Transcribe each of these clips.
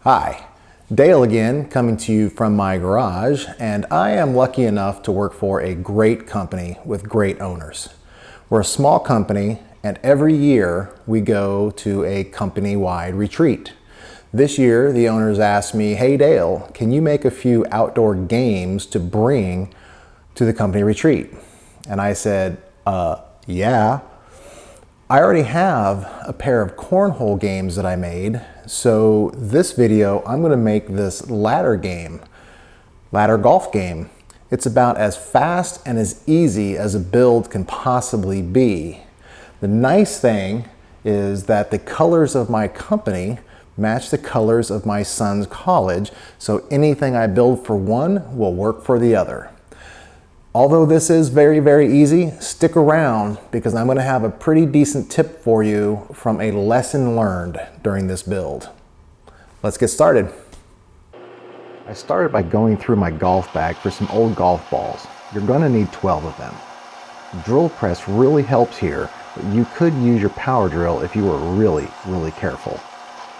Hi, Dale again, coming to you from my garage, and I am lucky enough to work for a great company with great owners. We're a small company, and every year we go to a company-wide retreat. This year, the owners asked me, "Hey Dale, can you make a few outdoor games to bring to the company retreat?" And I said, yeah. I already have a pair of cornhole games that I made, so this video I'm going to make this ladder golf game. It's about as fast and as easy as a build can possibly be. The nice thing is that the colors of my company match the colors of my son's college, so anything I build for one will work for the other. Although this is very, very easy, stick around because I'm going to have a pretty decent tip for you from a lesson learned during this build. Let's get started. I started by going through my golf bag for some old golf balls. You're going to need 12 of them. Drill press really helps here, but you could use your power drill if you were really, really careful.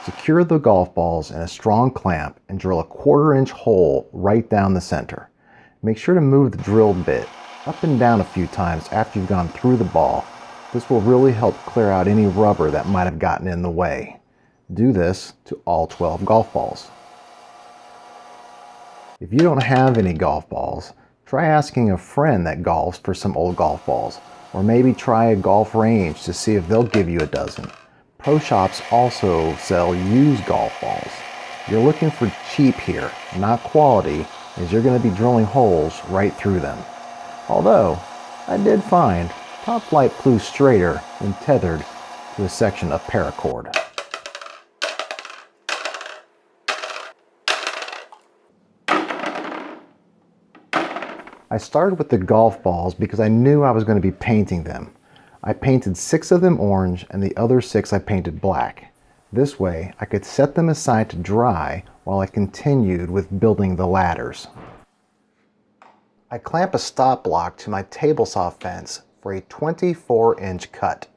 Secure the golf balls in a strong clamp and drill a 1/4-inch hole right down the center. Make sure to move the drill bit up and down a few times after you've gone through the ball. This will really help clear out any rubber that might have gotten in the way. Do this to all 12 golf balls. If you don't have any golf balls, try asking a friend that golfs for some old golf balls, or maybe try a golf range to see if they'll give you a dozen. Pro shops also sell used golf balls. You're looking for cheap here, not quality, as you're going to be drilling holes right through them. Although, I did find Top Flight flew straighter when tethered to a section of paracord. I started with the golf balls because I knew I was going to be painting them. I painted 6 of them orange and the other 6 I painted black. This way, I could set them aside to dry while I continued with building the ladders. I clamp a stop block to my table saw fence for a 24-inch cut.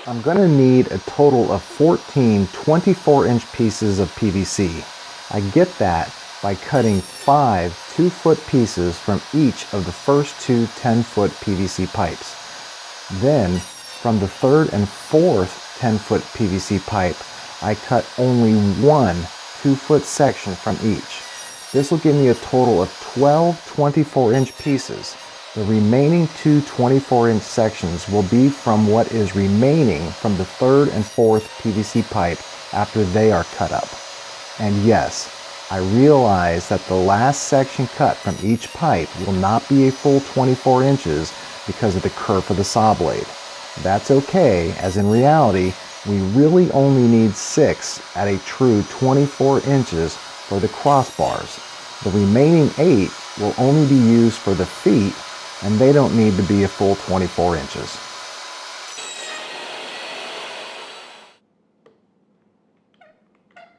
I'm going to need a total of 14 24-inch pieces of PVC. I get that by cutting 5 2-foot pieces from each of the first 2 10-foot PVC pipes. Then, from the 3rd and 4th 10-foot PVC pipe, I cut only 1 2-foot section from each. This will give me a total of 12 24-inch pieces. The remaining 2 24-inch sections will be from what is remaining from the 3rd and 4th PVC pipe after they are cut up. And yes, I realize that the last section cut from each pipe will not be a full 24 inches because of the kerf of the saw blade. That's okay, as in reality, we really only need 6 at a true 24 inches for the crossbars. The remaining 8 will only be used for the feet, and they don't need to be a full 24 inches.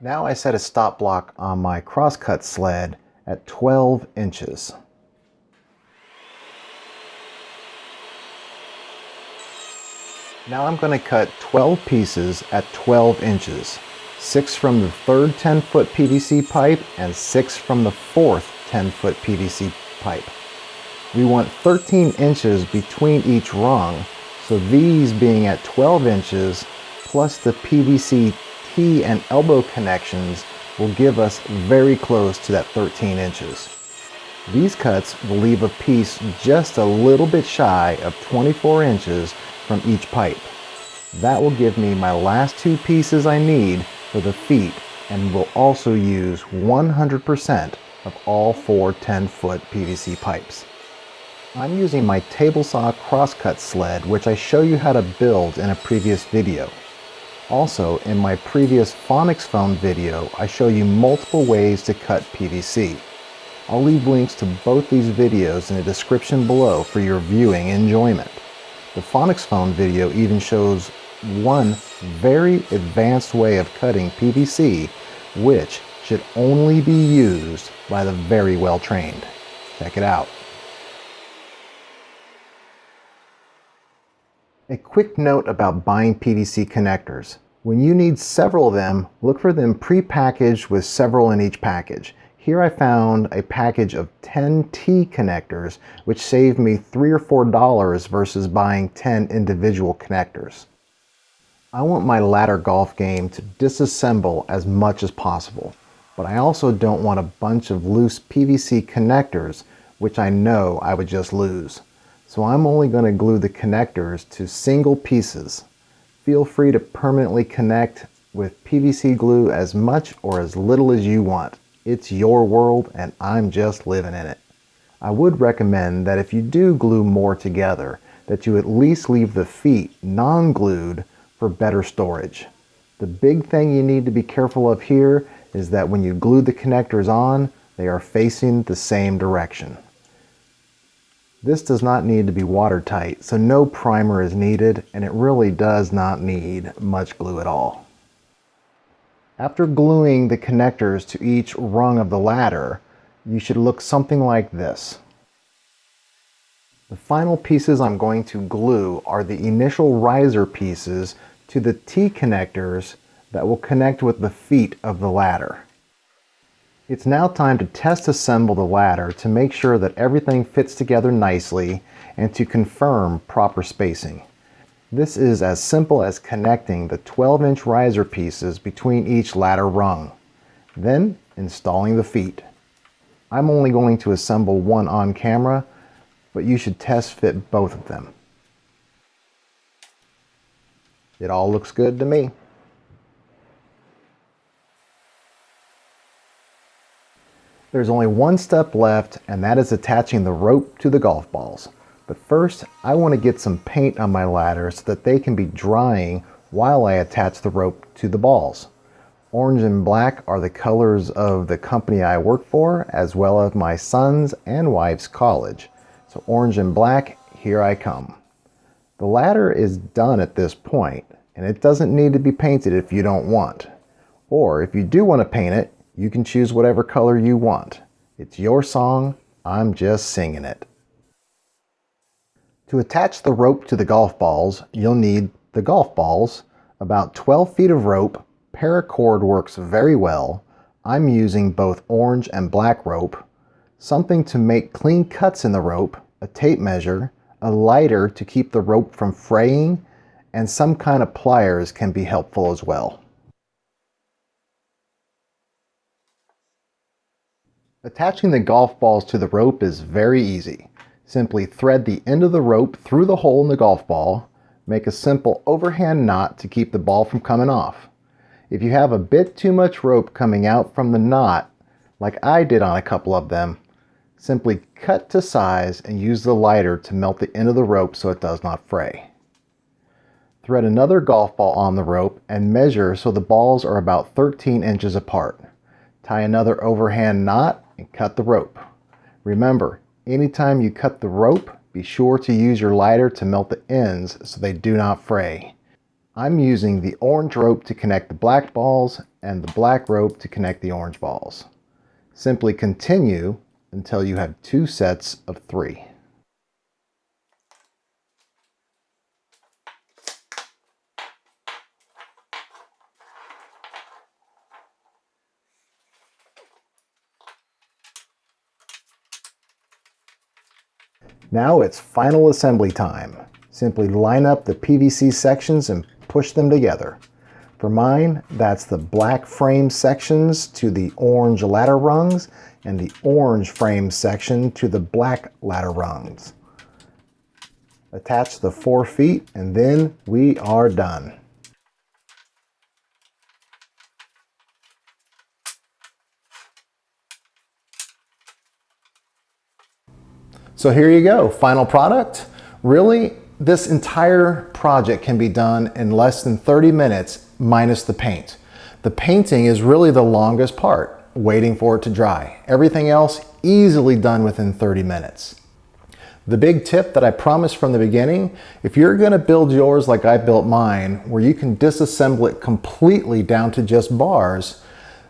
Now I set a stop block on my crosscut sled at 12 inches. Now I'm going to cut 12 pieces at 12 inches, 6 from the 3rd 10-foot PVC pipe and 6 from the 4th 10-foot PVC pipe. We want 13 inches between each rung, so these being at 12 inches plus the PVC T and elbow connections will give us very close to that 13 inches. These cuts will leave a piece just a little bit shy of 24 inches from each pipe. That will give me my last 2 pieces I need for the feet and will also use 100% of all 4 10-foot PVC pipes. I'm using my table saw crosscut sled, which I show you how to build in a previous video. Also, in my previous phonics foam video, I show you multiple ways to cut PVC. I'll leave links to both these videos in the description below for your viewing enjoyment. The phonics foam video even shows one very advanced way of cutting PVC, which should only be used by the very well trained. Check it out. A quick note about buying PVC connectors. When you need several of them, look for them pre-packaged with several in each package. Here I found a package of 10 T connectors, which saved me $3 or $4 versus buying 10 individual connectors. I want my ladder golf game to disassemble as much as possible, but I also don't want a bunch of loose PVC connectors, which I know I would just lose. So I'm only going to glue the connectors to single pieces. Feel free to permanently connect with PVC glue as much or as little as you want. It's your world and I'm just living in it. I would recommend that if you do glue more together, that you at least leave the feet non-glued for better storage. The big thing you need to be careful of here is that when you glue the connectors on, they are facing the same direction. This does not need to be watertight, so no primer is needed, and it really does not need much glue at all. After gluing the connectors to each rung of the ladder, you should look something like this. The final pieces I'm going to glue are the initial riser pieces to the T connectors that will connect with the feet of the ladder. It's now time to test assemble the ladder to make sure that everything fits together nicely and to confirm proper spacing. This is as simple as connecting the 12-inch riser pieces between each ladder rung, then installing the feet. I'm only going to assemble one on camera, but you should test fit both of them. It all looks good to me. There's only one step left, and that is attaching the rope to the golf balls. But first, I want to get some paint on my ladder so that they can be drying while I attach the rope to the balls. Orange and black are the colors of the company I work for, as well as my son's and wife's college. So orange and black, here I come. The ladder is done at this point, and it doesn't need to be painted if you don't want. Or if you do want to paint it, you can choose whatever color you want. It's your song, I'm just singing it. To attach the rope to the golf balls, you'll need the golf balls, about 12 feet of rope, paracord works very well. I'm using both orange and black rope, something to make clean cuts in the rope, a tape measure, a lighter to keep the rope from fraying, and some kind of pliers can be helpful as well. Attaching the golf balls to the rope is very easy. Simply thread the end of the rope through the hole in the golf ball, make a simple overhand knot to keep the ball from coming off. If you have a bit too much rope coming out from the knot, like I did on a couple of them, simply cut to size and use the lighter to melt the end of the rope so it does not fray. Thread another golf ball on the rope and measure so the balls are about 13 inches apart. Tie another overhand knot and cut the rope. Remember, anytime you cut the rope, be sure to use your lighter to melt the ends so they do not fray. I'm using the orange rope to connect the black balls and the black rope to connect the orange balls. Simply continue until you have 2 sets of 3. Now it's final assembly time. Simply line up the PVC sections and push them together. For mine, that's the black frame sections to the orange ladder rungs and the orange frame section to the black ladder rungs. Attach the 4 feet and then we are done. So here you go, final product. Really, this entire project can be done in less than 30 minutes minus the paint. The painting is really the longest part, waiting for it to dry. Everything else easily done within 30 minutes. The big tip that I promised from the beginning, if you're gonna build yours like I built mine, where you can disassemble it completely down to just bars,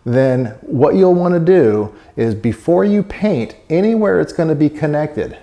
then what you'll want to do is before you paint anywhere it's going to be connected,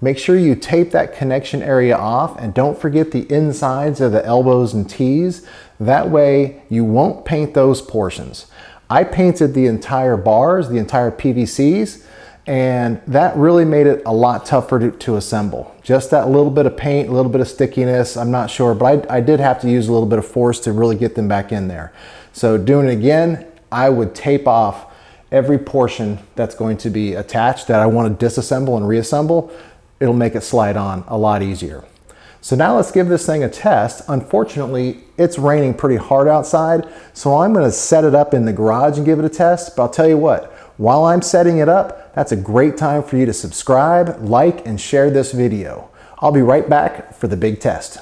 Make sure you tape that connection area off, and don't forget the insides of the elbows and tees. That way you won't paint those portions. I painted the entire bars, the entire PVCs, and that really made it a lot tougher to assemble. Just that little bit of paint, a little bit of stickiness, I'm not sure, but I did have to use a little bit of force to really get them back in there. So doing it again, I would tape off every portion that's going to be attached that I want to disassemble and reassemble. It'll make it slide on a lot easier. So now let's give this thing a test. Unfortunately, it's raining pretty hard outside, so I'm going to set it up in the garage and give it a test. But I'll tell you what, while I'm setting it up, that's a great time for you to subscribe, like, and share this video. I'll be right back for the big test.